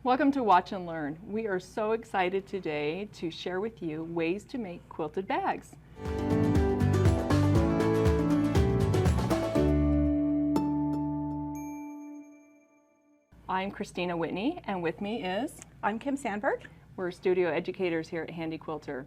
Welcome to Watch and Learn. We are so excited today to share with you ways to make quilted bags. I'm Kristina Whitney, and with me is... I'm Kim Sandberg. We're studio educators here at Handi Quilter.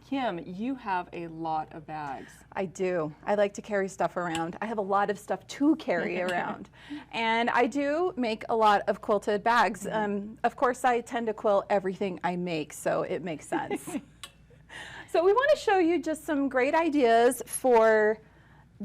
Kim, you have a lot of bags. I do. I like to carry stuff around. I have a lot of stuff to carry around. And I do make a lot of quilted bags. Of course, I tend to quilt everything I make, so it makes sense. So we want to show you just some great ideas for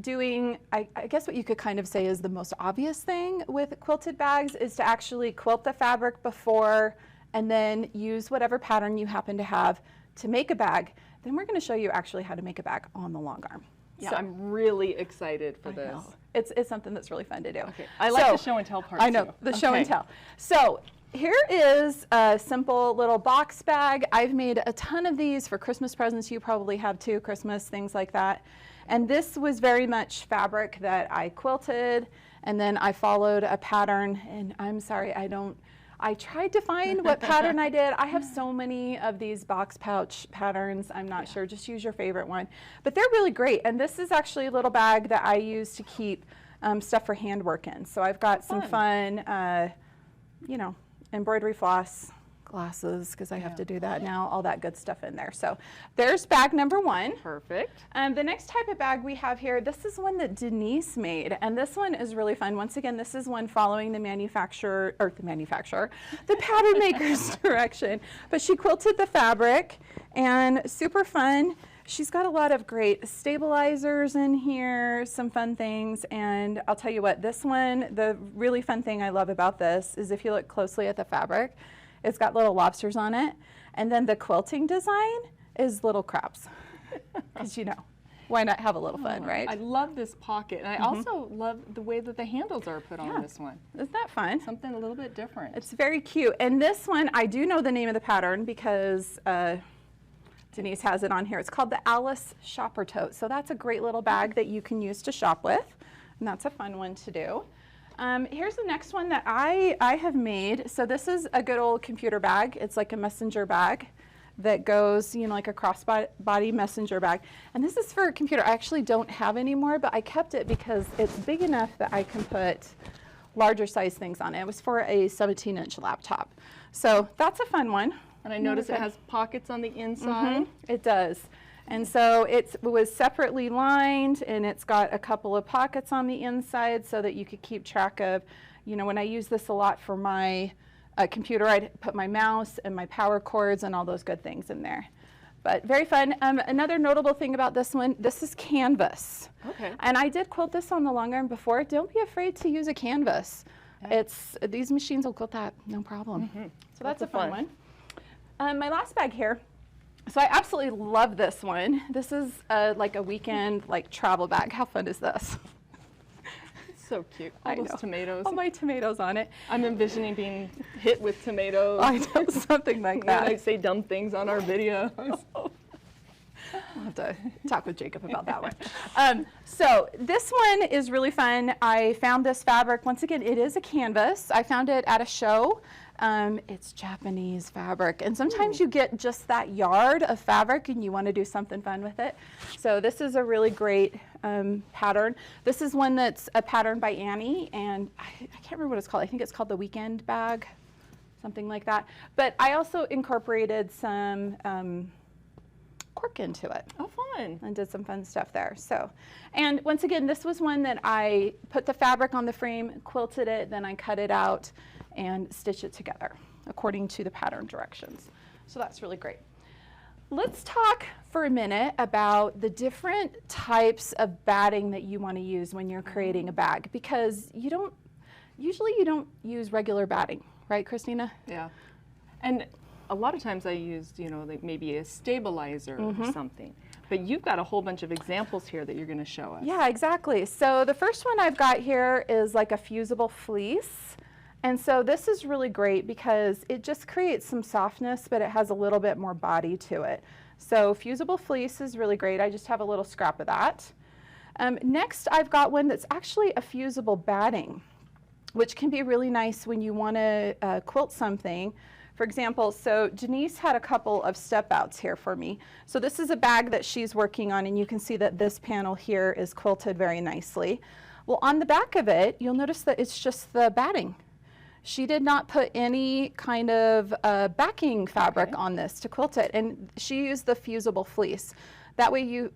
doing, I guess what you could kind of say is the most obvious thing with quilted bags is to actually quilt the fabric before and then use whatever pattern you happen to have to make a bag. Then we're going to show you actually how to make a bag on the Longarm. Yeah, so, I'm really excited for this. It's something that's really fun to do. Okay. I like the show and tell part I know, too. the show and tell. So here is a simple little box bag. I've made a ton of these for Christmas presents. You probably have too, Christmas, things like that. And this was very much fabric that I quilted, and then I followed a pattern, and I'm sorry, I tried to find what pattern I did. I have so many of these box pouch patterns. I'm not sure. Just use your favorite one. But they're really great. And this is actually a little bag that I use to keep stuff for handwork in. So I've got some fun, you know, embroidery floss, glasses, because I have to do that now, all that good stuff in there. So there's bag number one. Perfect. The next type of bag we have here, this is one that Denise made, and this one is really fun. Once again, this is one following the the pattern maker's direction. But she quilted the fabric, and super fun. She's got a lot of great stabilizers in here, some fun things, and I'll tell you what, this one, the really fun thing I love about this is if you look closely at the fabric, it's got little lobsters on it, and then the quilting design is little crabs. Because, you know, why not have a little fun, right? I love this pocket, and I also love the way that the handles are put on this one. Isn't that fun? Something a little bit different. It's very cute. And this one, I do know the name of the pattern because Denise has it on here. It's called the Alice Shopper Tote. So that's a great little bag that you can use to shop with, and that's a fun one to do. Here's the next one that I have made. So this is a good old computer bag. It's like a messenger bag that goes, you know, like a crossbody messenger bag. And this is for a computer I actually don't have anymore, but I kept it because it's big enough that I can put larger size things on it. It was for a 17-inch laptop. So that's a fun one. And I notice it has pockets on the inside. It does. And so it was separately lined, and it's got a couple of pockets on the inside so that you could keep track of, you know, when I use this a lot for my computer, I'd put my mouse and my power cords and all those good things in there. But very fun. Another notable thing about this one, this is canvas. Okay. And I did quilt this on the Longarm before. Don't be afraid to use a canvas. Yeah. These machines will quilt that, no problem. So that's a fun one. My last bag here. So I absolutely love this one. This is like a weekend travel bag. How fun is this? It's so cute. All those tomatoes. All my tomatoes on it. I'm envisioning being hit with tomatoes. I know, something like that. When I say dumb things on our videos. I'll have to talk with Jacob about that one. So this one is really fun. I found this fabric. Once again, it is a canvas. I found it at a show. It's Japanese fabric, and sometimes you get just that yard of fabric and you want to do something fun with it. So this is a really great pattern. This is one that's a pattern by Annie, and I can't remember what it's called. I think it's called the Weekend Bag, something like that. But I also incorporated some cork into it. Oh, fun. And did some fun stuff there. So, and once again, this was one that I put the fabric on the frame, quilted it, then I cut it out and stitch it together according to the pattern directions. So that's really great. Let's talk for a minute about the different types of batting that you want to use when you're creating a bag, because usually you don't use regular batting, right, Kristina? Yeah. And a lot of times I used, you know, like maybe a stabilizer or something. But you've got a whole bunch of examples here that you're going to show us. Yeah, exactly. So the first one I've got here is like a fusible fleece. And so this is really great because it just creates some softness, but it has a little bit more body to it. So fusible fleece is really great. I just have a little scrap of that. Next, I've got one that's actually a fusible batting. which can be really nice when you want to quilt something. For example, so Denise had a couple of step outs here for me. So this is a bag that she's working on, and you can see that this panel here is quilted very nicely. Well, on the back of it, you'll notice that it's just the batting. She did not put any kind of backing fabric on this to quilt it, and she used the fusible fleece. That way you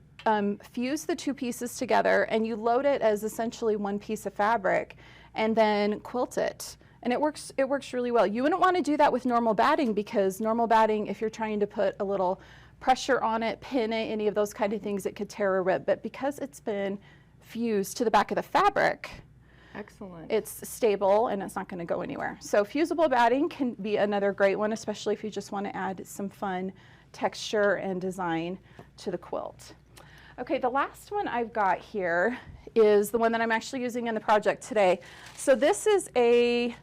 fuse the two pieces together and you load it as essentially one piece of fabric and then quilt it. And it works really well. You wouldn't want to do that with normal batting, because normal batting, if you're trying to put a little pressure on it, pin it, any of those kind of things, it could tear or rip. But because it's been fused to the back of the fabric, excellent, it's stable and it's not going to go anywhere. So fusible batting can be another great one, especially if you just want to add some fun texture and design to the quilt. Okay, the last one I've got here is the one that I'm actually using in the project today. So this is a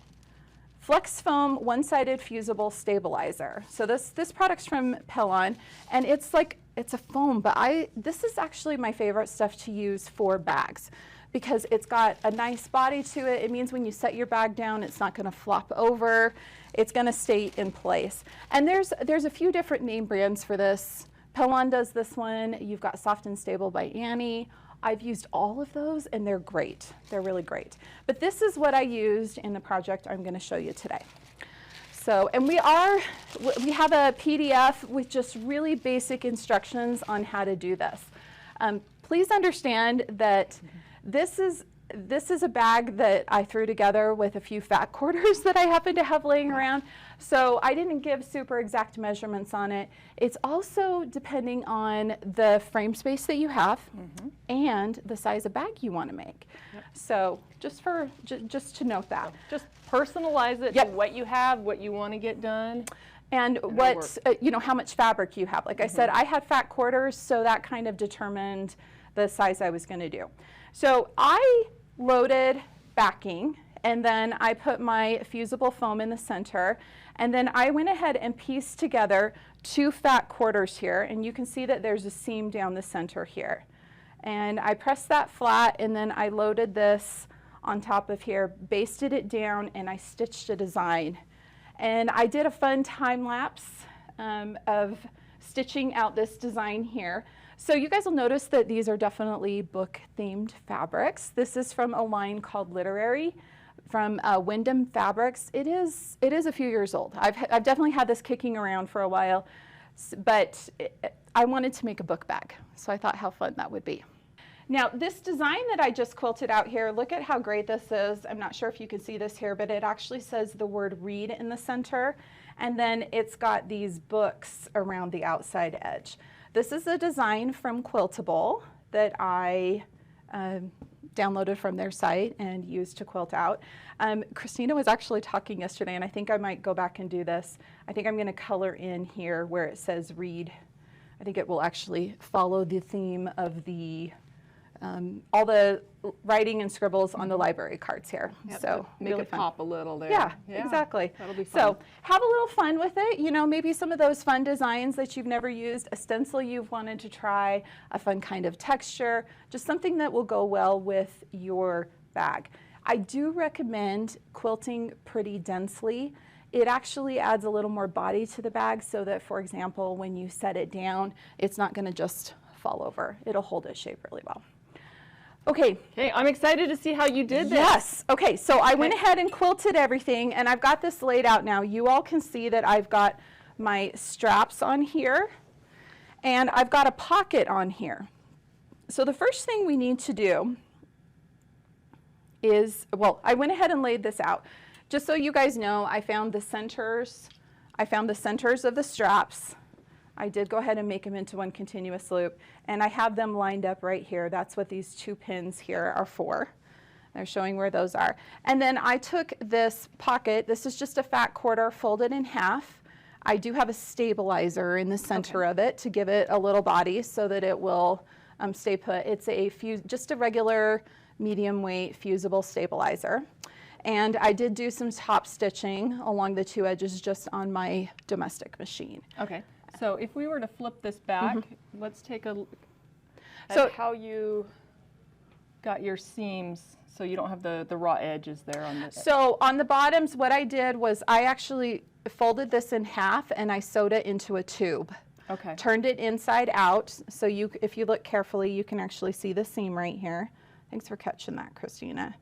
Flex Foam one-sided fusible stabilizer. So this product's from Pellon, and it's a foam, but this is actually my favorite stuff to use for bags, because it's got a nice body to it. It means when you set your bag down, it's not going to flop over. It's going to stay in place. And there's a few different name brands for this. Pellon does this one. You've got Soft and Stable by Annie. I've used all of those, and they're great. They're really great. But this is what I used in the project I'm going to show you today. So, and we have a PDF with just really basic instructions on how to do this. Please understand that this is a bag that I threw together with a few fat quarters that I happen to have laying around. So I didn't give super exact measurements on it. It's also depending on the frame space that you have and the size of bag you want to make. Yep. So just to note that. Just personalize it to what you have, what you want to get done. And what, how much fabric you have. Like I said, I had fat quarters, so that kind of determined the size I was going to do. So I loaded backing, and then I put my fusible foam in the center, and then I went ahead and pieced together 2 fat quarters here, and you can see that there's a seam down the center here. And I pressed that flat, and then I loaded this on top of here, basted it down, and I stitched a design. And I did a fun time lapse of stitching out this design here. So you guys will notice that these are definitely book-themed fabrics. This is from a line called Literary from Wyndham Fabrics. It is a few years old. I've definitely had this kicking around for a while, but I wanted to make a book bag, so I thought how fun that would be. Now, this design that I just quilted out here, look at how great this is. I'm not sure if you can see this here, but it actually says the word read in the center, and then it's got these books around the outside edge. This is a design from Quiltable that I downloaded from their site and used to quilt out. Kristina was actually talking yesterday, and I think I might go back and do this. I think I'm going to color in here where it says read. I think it will actually follow the theme of the all the writing and scribbles on the library cards here. Yep, so make really it fun. pop a little there. Yeah, exactly. That'll be fun. So have a little fun with it. Maybe some of those fun designs that you've never used, a stencil you've wanted to try, a fun kind of texture, just something that will go well with your bag. I do recommend quilting pretty densely. It actually adds a little more body to the bag so that, for example, when you set it down, it's not going to just fall over. It'll hold its shape really well. Okay, I'm excited to see how you did this. Yes. Okay, so I went ahead and quilted everything, and I've got this laid out now. You all can see that I've got my straps on here, and I've got a pocket on here. So the first thing we need to do is, well, I went ahead and laid this out. Just so you guys know, I found the centers of the straps. I did go ahead and make them into one continuous loop, and I have them lined up right here. That's what these 2 pins here are for. They're showing where those are. And then I took this pocket. This is just a fat quarter folded in half. I do have a stabilizer in the center of it to give it a little body so that it will stay put. It's just a regular medium weight fusible stabilizer. And I did do some top stitching along the 2 edges just on my domestic machine. Okay. So if we were to flip this back, let's take a look at how you got your seams So you don't have the raw edges there on the... So on the bottoms, what I did was I actually folded this in half and I sewed it into a tube. Okay. Turned it inside out, so if you look carefully, you can actually see the seam right here. Thanks for catching that, Kristina.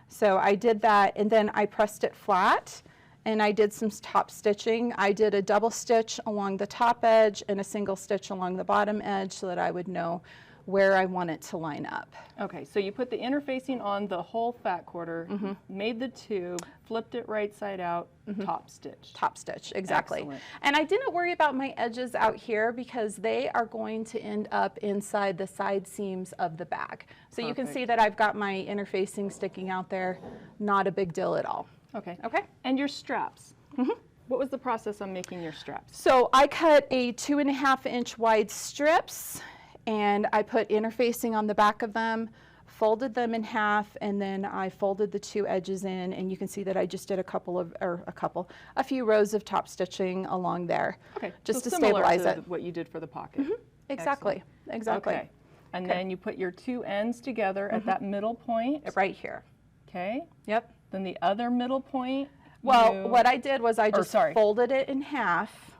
So I did that, and then I pressed it flat, and I did some top stitching. I did a double stitch along the top edge and a single stitch along the bottom edge so that I would know where I want it to line up. Okay, so you put the interfacing on the whole fat quarter, made the tube, flipped it right side out, top stitch. Top stitch, exactly. Excellent. And I didn't worry about my edges out here because they are going to end up inside the side seams of the bag. So you can see that I've got my interfacing sticking out there, not a big deal at all. Okay. Okay. And your straps. What was the process on making your straps? So I cut a 2.5-inch wide strips, and I put interfacing on the back of them, folded them in half, and then I folded the two edges in, and you can see that I just did a few rows of top stitching along there, Okay, just so to similar stabilize to it. what you did for the pocket. Exactly, exactly. Okay, and then you put your two ends together at that middle point. Right here. Okay, Yep. then the other middle point. Well, what I did was I just sorry. folded it in half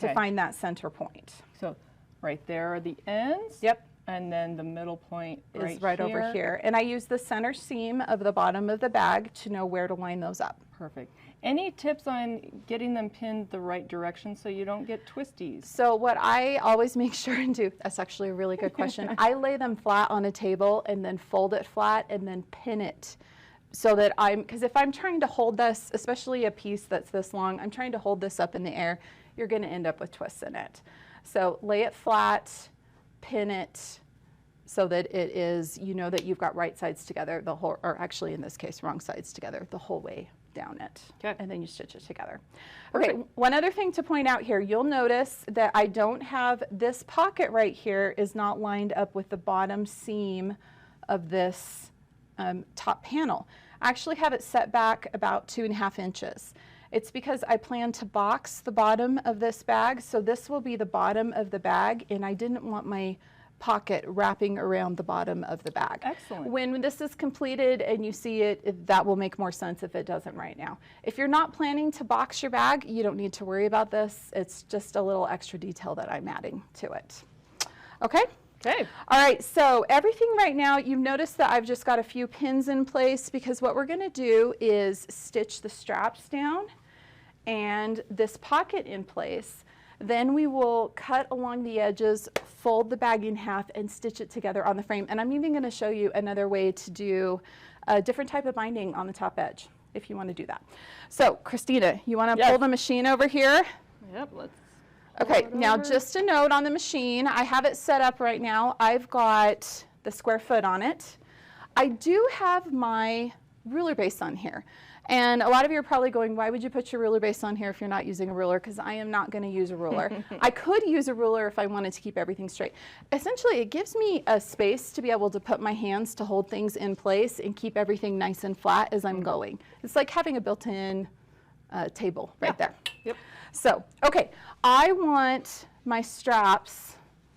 to Okay. find that center point. So right there are the ends. Yep. And then the middle point Is right over here. And I use the center seam of the bottom of the bag to know where to line those up. Perfect. Any tips on getting them pinned the right direction so you don't get twisties? So what I always make sure and do, that's actually a really good question. I lay them flat on a table and then fold it flat and then pin it so that because if I'm trying to hold this, especially a piece that's this long, I'm trying to hold this up in the air, you're going to end up with twists in it. So lay it flat, pin it so that it is, you know that you've got right sides together the whole, or actually in this case, wrong sides together the whole way down it. Okay. And then you stitch it together. Okay, one other thing to point out here, you'll notice that I don't have, this pocket right here is not lined up with the bottom seam of this top panel. I actually have it set back about 2.5 inches. It's because I plan to box the bottom of this bag, so this will be the bottom of the bag, and I didn't want my pocket wrapping around the bottom of the bag. Excellent. When this is completed and you see it, that will make more sense if it doesn't right now. If you're not planning to box your bag, you don't need to worry about this. It's just a little extra detail that I'm adding to it. Okay? Okay. All right, so everything right now, you've noticed that I've just got a few pins in place because what we're going to do is stitch the straps down and this pocket in place. Then we will cut along the edges, fold the bag in half, and stitch it together on the frame. And I'm even going to show you another way to do a different type of binding on the top edge, if you want to do that. So, Kristina, you want to pull the machine over here? Yep, let's. Okay, now just a note on the machine. I have it set up right now. I've got the square foot on it. I do have my ruler base on here. And a lot of you are probably going, why would you put your ruler base on here if you're not using a ruler? Because I am not going to use a ruler. I could use a ruler if I wanted to keep everything straight. Essentially, it gives me a space to be able to put my hands to hold things in place and keep everything nice and flat as I'm going. It's like having a built-in table right there. Yep. So, okay, I want my straps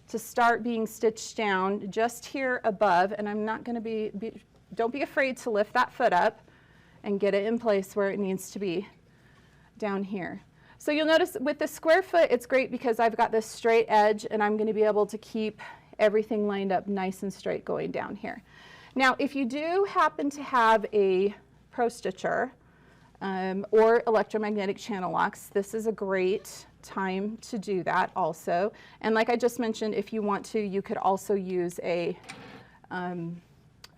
to start being stitched down just here above, and I'm not going to don't be afraid to lift that foot up and get it in place where it needs to be down here. So you'll notice with the square foot, it's great because I've got this straight edge and I'm going to be able to keep everything lined up nice and straight going down here. Now, if you do happen to have a Pro Stitcher or electromagnetic channel locks, this is a great time to do that also. And like I just mentioned, if you want to, you could also use a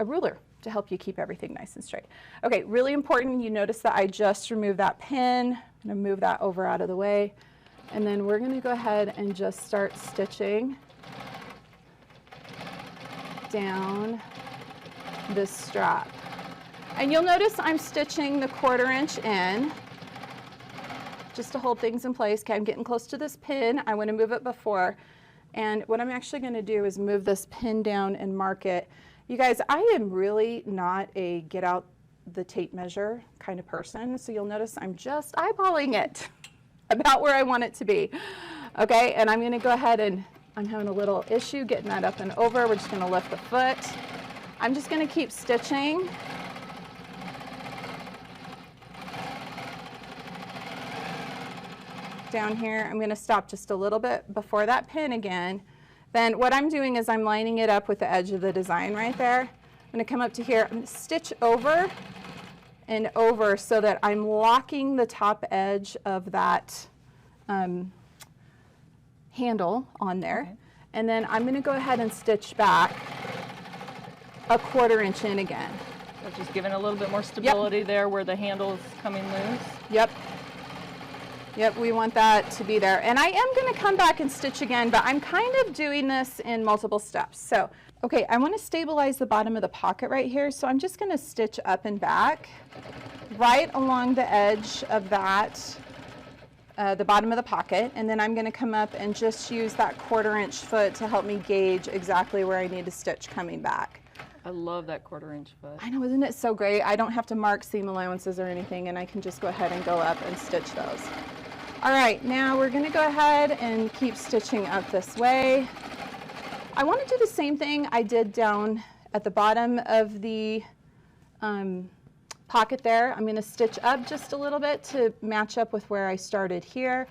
ruler to help you keep everything nice and straight. Okay, really important, you notice that I just removed that pin. I'm going to move that over out of the way. And then we're going to go ahead and just start stitching down this strap. And you'll notice I'm stitching the 1/4 inch in just to hold things in place. Okay, I'm getting close to this pin. I want to move it before. And what I'm actually going to do is move this pin down and mark it. You guys, I am really not a get out the tape measure kind of person, so you'll notice I'm just eyeballing it about where I want it to be. Okay, and I'm going to go ahead and I'm having a little issue getting that up and over. We're just going to lift the foot. I'm just going to keep stitching down here. I'm going to stop just a little bit before that pin again. Then what I'm doing is I'm lining it up with the edge of the design right there. I'm going to come up to here. I'm going to stitch over and over so that I'm locking the top edge of that handle on there. Okay. And then I'm going to go ahead and stitch back a 1/4 inch in again. So just giving a little bit more stability there where the handle is coming loose. Yep. Yep, we want that to be there. And I am going to come back and stitch again, but I'm kind of doing this in multiple steps. So, okay, I want to stabilize the bottom of the pocket right here. So I'm just going to stitch up and back right along the edge of that, the bottom of the pocket. And then I'm going to come up and just use that 1/4 inch foot to help me gauge exactly where I need to stitch coming back. I love that 1/4 inch foot. I know, isn't it so great? I don't have to mark seam allowances or anything, and I can just go ahead and go up and stitch those. All right, now we're going to go ahead and keep stitching up this way. I want to do the same thing I did down at the bottom of the pocket there. I'm going to stitch up just a little bit to match up with where I started here.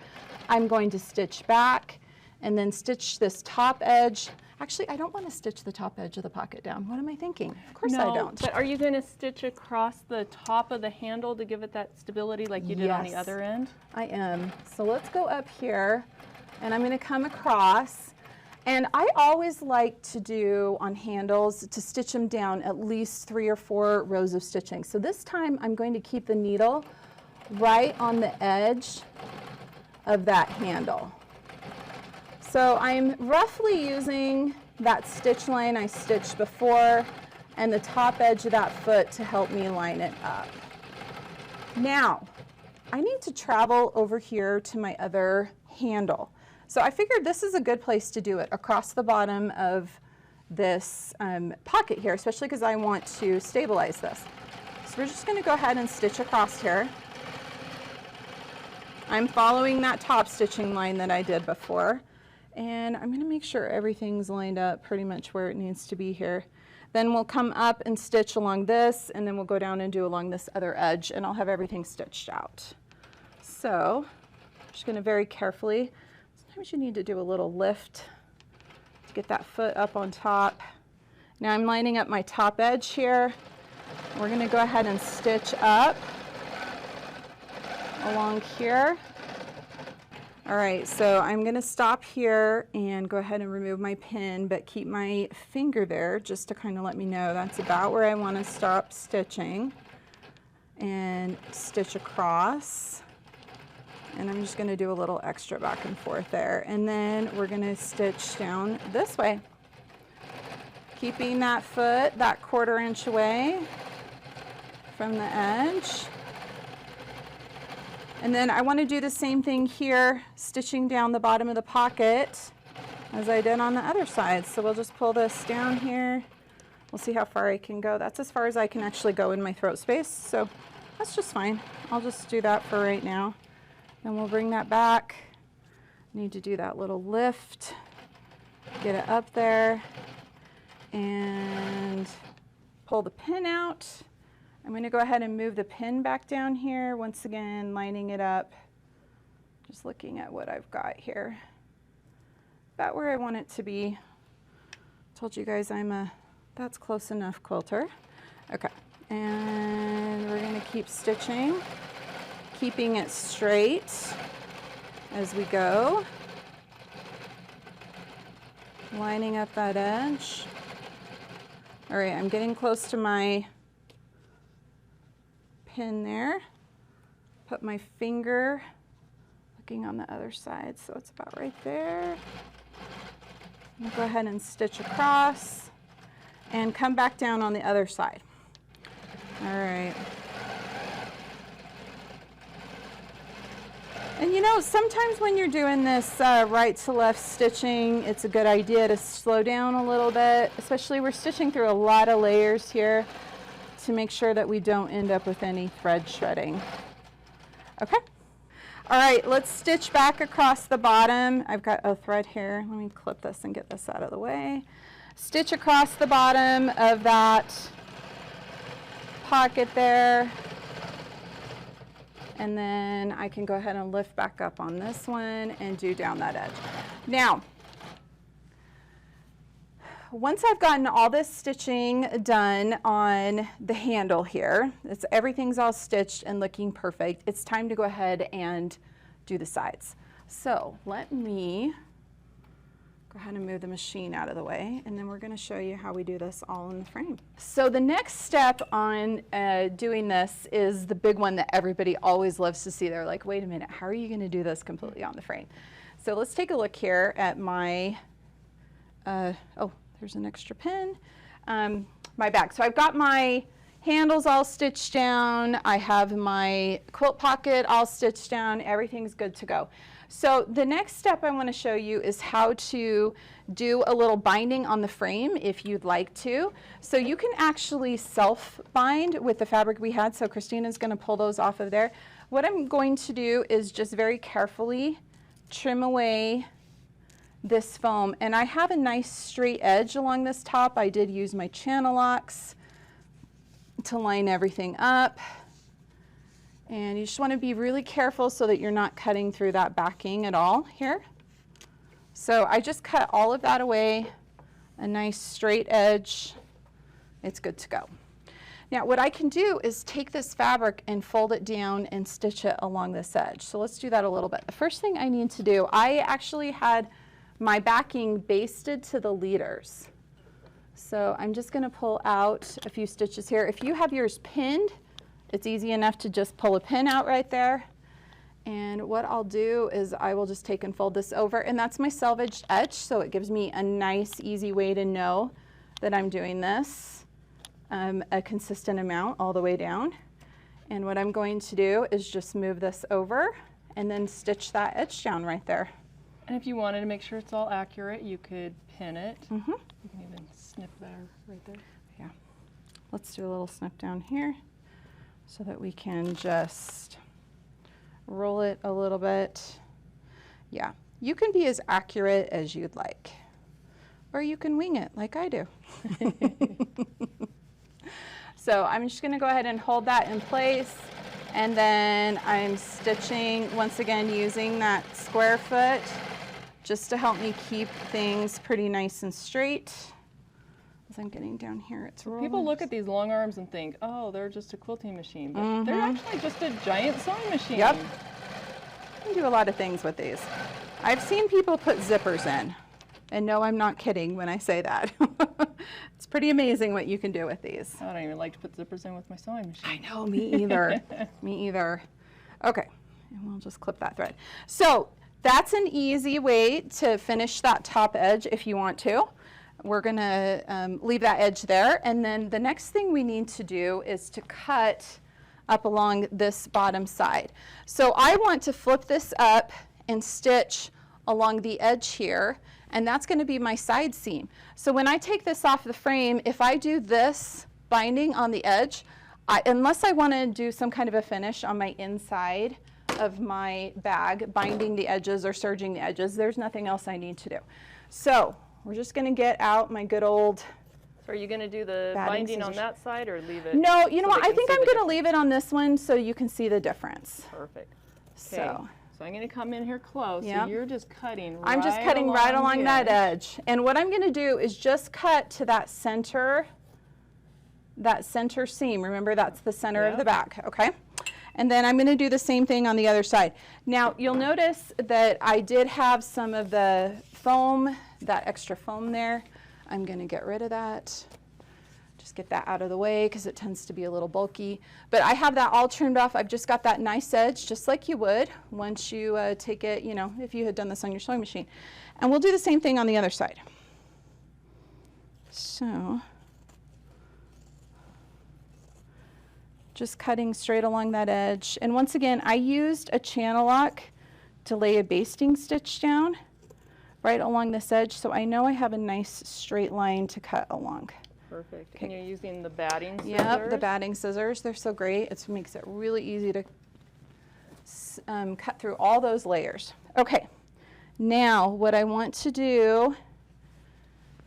I'm going to stitch back and then stitch this top edge. Actually, I don't want to stitch the top edge of the pocket down. What am I thinking? Of course I don't. But are you going to stitch across the top of the handle to give it that stability like you did on the other end? I am. So let's go up here, and I'm going to come across. And I always like to do on handles to stitch them down at least 3 or 4 rows of stitching. So this time I'm going to keep the needle right on the edge of that handle. So I'm roughly using that stitch line I stitched before and the top edge of that foot to help me line it up. Now, I need to travel over here to my other handle. So I figured this is a good place to do it, across the bottom of this pocket here, especially because I want to stabilize this. So we're just going to go ahead and stitch across here. I'm following that top stitching line that I did before. And I'm going to make sure everything's lined up pretty much where it needs to be here. Then we'll come up and stitch along this, and then we'll go down and do along this other edge, and I'll have everything stitched out. So I'm just going to very carefully, sometimes you need to do a little lift to get that foot up on top. Now I'm lining up my top edge here. We're going to go ahead and stitch up along here. All right, so I'm going to stop here and go ahead and remove my pin, but keep my finger there just to kind of let me know that's about where I want to stop stitching, and stitch across. And I'm just going to do a little extra back and forth there. And then we're going to stitch down this way, keeping that foot that 1/4 inch away from the edge. And then I want to do the same thing here, stitching down the bottom of the pocket as I did on the other side. So we'll just pull this down here. We'll see how far I can go. That's as far as I can actually go in my throat space. So that's just fine. I'll just do that for right now. Then we'll bring that back. Need to do that little lift, get it up there, and pull the pin out. I'm going to go ahead and move the pin back down here, once again lining it up, just looking at what I've got here. About where I want it to be. Told you guys that's close enough quilter. Okay, and we're going to keep stitching, keeping it straight as we go. Lining up that edge. All right, I'm getting close to my pin there. Put my finger looking on the other side, so it's about right there. I'm gonna go ahead and stitch across and come back down on the other side. All right. And you know, sometimes when you're doing this right to left stitching, it's a good idea to slow down a little bit, especially we're stitching through a lot of layers here, to make sure that we don't end up with any thread shredding. Okay. All right, let's stitch back across the bottom. I've got a thread here. Let me clip this and get this out of the way. Stitch across the bottom of that pocket there. And then I can go ahead and lift back up on this one and do down that edge. Now, once I've gotten all this stitching done on the handle here, everything's all stitched and looking perfect, it's time to go ahead and do the sides. So let me go ahead and move the machine out of the way, and then we're going to show you how we do this all in the frame. So the next step on doing this is the big one that everybody always loves to see. They're like, wait a minute, how are you going to do this completely on the frame? So let's take a look here at my, oh, there's an extra pin, my bag. So I've got my handles all stitched down. I have my quilt pocket all stitched down. Everything's good to go. So the next step I want to show you is how to do a little binding on the frame if you'd like to. So you can actually self-bind with the fabric we had. So Kristina's going to pull those off of there. What I'm going to do is just very carefully trim away this foam, and I have a nice straight edge along this top. I did use my channel locks to line everything up, and you just want to be really careful so that you're not cutting through that backing at all here. So I just cut all of that away, a nice straight edge. It's good to go. Now what I can do is take this fabric and fold it down and stitch it along this edge. So let's do that a little bit. The first thing I need to do, I actually had my backing basted to the leaders. So I'm just going to pull out a few stitches here. If you have yours pinned, it's easy enough to just pull a pin out right there. And what I'll do is I will just take and fold this over, and that's my selvaged edge, so it gives me a nice easy way to know that I'm doing this a consistent amount all the way down. And what I'm going to do is just move this over and then stitch that edge down right there. And if you wanted to make sure it's all accurate, you could pin it. Mm-hmm. You can even snip there, right there. Yeah. Let's do a little snip down here so that we can just roll it a little bit. Yeah. You can be as accurate as you'd like, or you can wing it like I do. So I'm just going to go ahead and hold that in place. And then I'm stitching, once again, using that square foot just to help me keep things pretty nice and straight. As I'm getting down here, it's rolling. People look at these long arms and think, oh, they're just a quilting machine. But they're actually just a giant sewing machine. Yep. You can do a lot of things with these. I've seen people put zippers in. And no, I'm not kidding when I say that. It's pretty amazing what you can do with these. I don't even like to put zippers in with my sewing machine. I know, me either. Me either. Okay, and we'll just clip that thread. So that's an easy way to finish that top edge if you want to. We're going to leave that edge there. And then the next thing we need to do is to cut up along this bottom side. So I want to flip this up and stitch along the edge here. And that's going to be my side seam. So when I take this off the frame, if I do this binding on the edge, unless I want to do some kind of a finish on my inside of my bag, binding the edges or serging the edges, there's nothing else I need to do. So we're just going to get out my good old So are you going to do the binding on that side or leave it? No, you know what, I think I'm going to leave it on this one so you can see the difference. Perfect. So I'm going to come in here close. Yep. So you're just cutting right I'm just cutting right along the that edge. And what I'm going to do is just cut to that center seam. Remember, that's the center of the back, okay? And then I'm going to do the same thing on the other side. Now, you'll notice that I did have some of the foam, that extra foam there. I'm going to get rid of that. Just get that out of the way because it tends to be a little bulky. But I have that all trimmed off. I've just got that nice edge, just like you would once you take it, you know, if you had done this on your sewing machine. And we'll do the same thing on the other side. So just cutting straight along that edge. And once again, I used a channel lock to lay a basting stitch down right along this edge, so I know I have a nice straight line to cut along. Perfect. And you're using the batting scissors? Yep, the batting scissors. They're so great. It makes it really easy to cut through all those layers. Okay, now what I want to do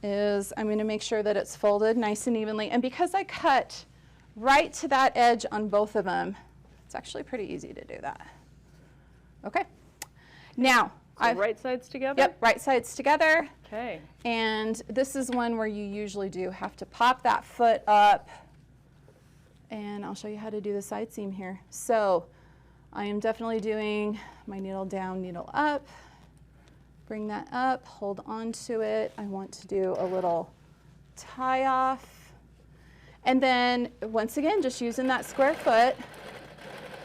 is I'm going to make sure that it's folded nice and evenly. And because I cut right to that edge on both of them, It's actually pretty easy to do that. Okay. Now, So right sides together? Yep, right sides together. Okay. And this is one where you usually do have to pop that foot up. And I'll show you how to do the side seam here. So I am definitely doing my needle down, needle up. Bring that up, hold on to it. I want to do a little tie off. And then once again, just using that square foot.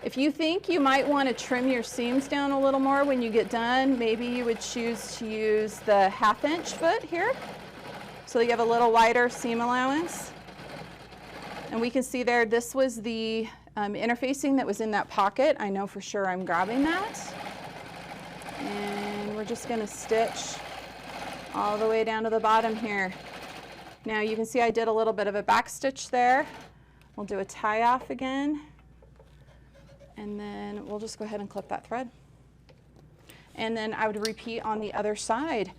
If you think you might want to trim your seams down a little more when you get done, maybe you would choose to use the 1/2 inch foot here, so that you have a little wider seam allowance. And we can see there, this was the interfacing that was in that pocket. I know for sure I'm grabbing that. And we're just going to stitch all the way down to the bottom here. Now you can see I did a little bit of a back stitch there. We'll do a tie off again. And then we'll just go ahead and clip that thread. And then I would repeat on the other side.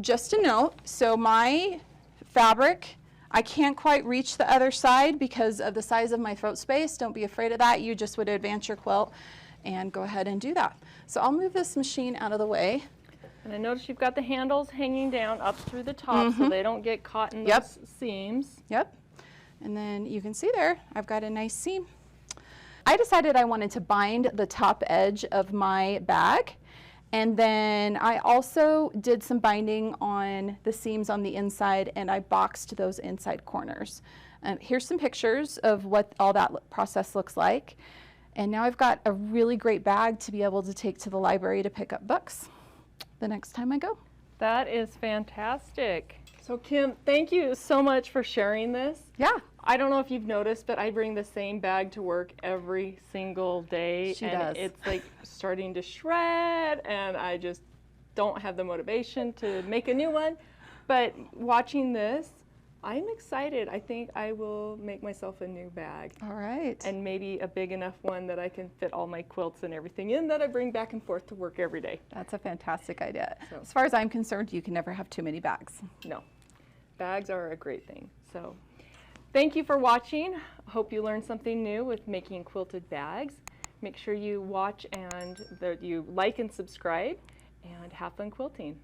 Just a note, so my fabric, I can't quite reach the other side because of the size of my throat space. Don't be afraid of that. You just would advance your quilt and go ahead and do that. So I'll move this machine out of the way. And I notice you've got the handles hanging down up through the top so they don't get caught in those seams. Yep. And then you can see there, I've got a nice seam. I decided I wanted to bind the top edge of my bag, and then I also did some binding on the seams on the inside, and I boxed those inside corners. Here's some pictures of what all that process looks like. And now I've got a really great bag to be able to take to the library to pick up books the next time I go. That is fantastic. So Kim, thank you so much for sharing this. Yeah. I don't know if you've noticed, but I bring the same bag to work every single day. She and does. It's like starting to shred, and I just don't have the motivation to make a new one. But watching this, I'm excited. I think I will make myself a new bag. All right. And maybe a big enough one that I can fit all my quilts and everything in that I bring back and forth to work every day. That's a fantastic idea. So. As far as I'm concerned, you can never have too many bags. No, bags are a great thing. So thank you for watching. Hope you learned something new with making quilted bags. Make sure you watch and you like and subscribe, and have fun quilting.